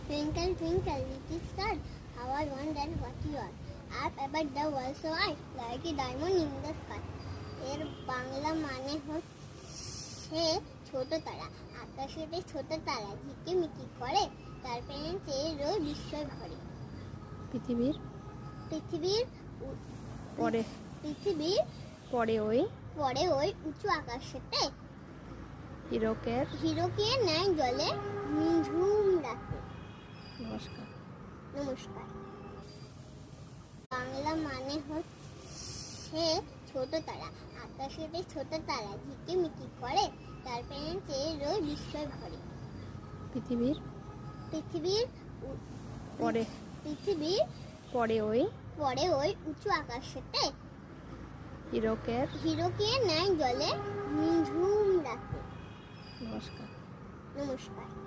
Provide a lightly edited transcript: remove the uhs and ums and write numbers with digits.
Twinkle, twinkle, little star, how I wonder what you are. Up above the world so high, like a diamond in the sky. এর বাংলা মানে হচ্ছে ছোট তারা। আকাশেতে ছোট তারা ঝিকিমিকি করে, তার প্রেমে রোজ বিস্ময় ভরে। পৃথিবীর পৃথিবীর পরে পৃথিবীর পরে ওই পরে ওই উঁচু আকাশেতে হিরোকে ন্যায় জলে নিঝুম রাতে। নমস্কার। নমস্কার। বাংলা মানে হচ্ছে ছোট তারা। আকাশেতে ছোট তারা ঝিকিমিকি করে, তার প্রেমে রোজ বিস্ময় ভরে। পৃথিবীর পরে পরে ওই উঁচু আকাশেতে হিরোকে ন্যায় জলে নিঝুম রাতে। নমস্কার। নমস্কার।